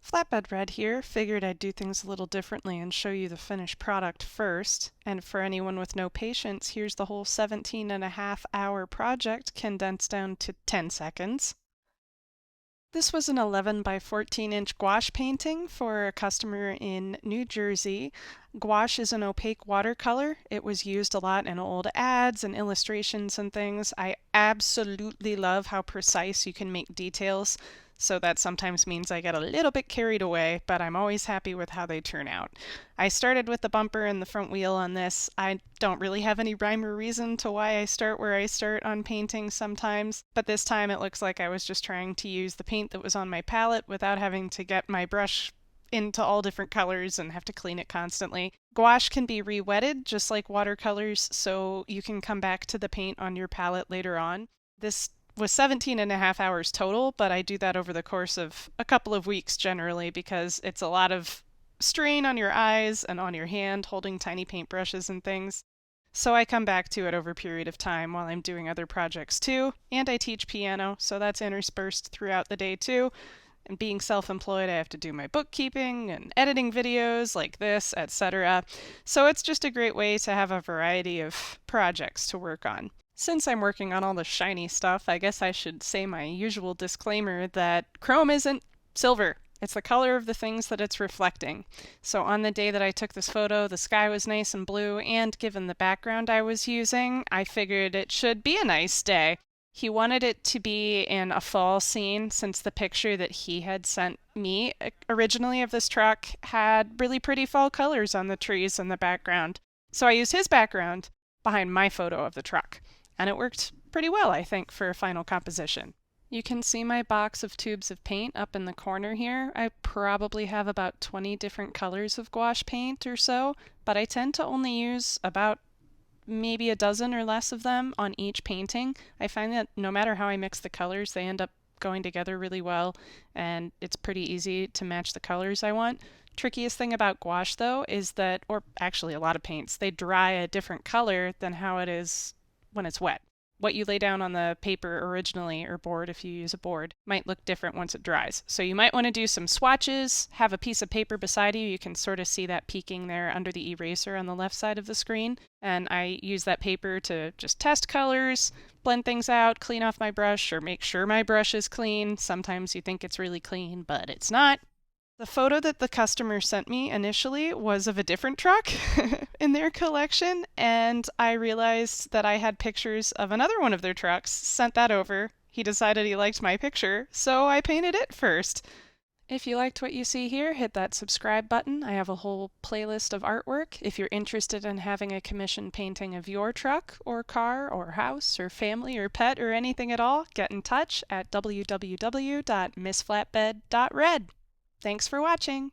Flatbed Red here. Figured I'd do things a little differently and show you the finished product first. And for anyone with no patience, here's the whole 17.5-hour project condensed down to 10 seconds. This was an 11 by 14 inch gouache painting for a customer in New Jersey. Gouache is an opaque watercolor. It was used a lot in old ads and illustrations and things. I absolutely love how precise you can make details, so that sometimes means I get a little bit carried away, but I'm always happy with how they turn out. I started with the bumper and the front wheel on this. I don't really have any rhyme or reason to why I start where I start on painting sometimes, but this time it looks like I was just trying to use the paint that was on my palette without having to get my brush into all different colors and have to clean it constantly. Gouache can be re-wetted just like watercolors, so you can come back to the paint on your palette later on. This was 17.5 hours total, but I do that over the course of a couple of weeks generally because it's a lot of strain on your eyes and on your hand holding tiny paintbrushes and things. So I come back to it over a period of time while I'm doing other projects too, and I teach piano, so that's interspersed throughout the day too. And being self-employed, I have to do my bookkeeping and editing videos like this, etc. So it's just a great way to have a variety of projects to work on. Since I'm working on all the shiny stuff, I guess I should say my usual disclaimer that chrome isn't silver. It's the color of the things that it's reflecting. So on the day that I took this photo, the sky was nice and blue, and given the background I was using, I figured it should be a nice day. He wanted it to be in a fall scene since the picture that he had sent me originally of this truck had really pretty fall colors on the trees in the background. So I used his background behind my photo of the truck, and it worked pretty well, I think, for a final composition. You can see my box of tubes of paint up in the corner here. I probably have about 20 different colors of gouache paint or so, but I tend to only use about maybe a dozen or less of them on each painting. I find that no matter how I mix the colors, they end up going together really well, and it's pretty easy to match the colors I want. Trickiest thing about gouache though is that, or actually a lot of paints, they dry a different color than how it is when it's wet. What you lay down on the paper originally, or board if you use a board, might look different once it dries. So you might want to do some swatches, have a piece of paper beside you. You can sort of see that peeking there under the eraser on the left side of the screen. And I use that paper to just test colors, blend things out, clean off my brush, or make sure my brush is clean. Sometimes you think it's really clean, but it's not. The photo that the customer sent me initially was of a different truck in their collection, and I realized that I had pictures of another one of their trucks, sent that over. He decided he liked my picture, so I painted it first. If you liked what you see here, hit that subscribe button. I have a whole playlist of artwork. If you're interested in having a commission painting of your truck or car or house or family or pet or anything at all, get in touch at www.missflatbed.red. Thanks for watching!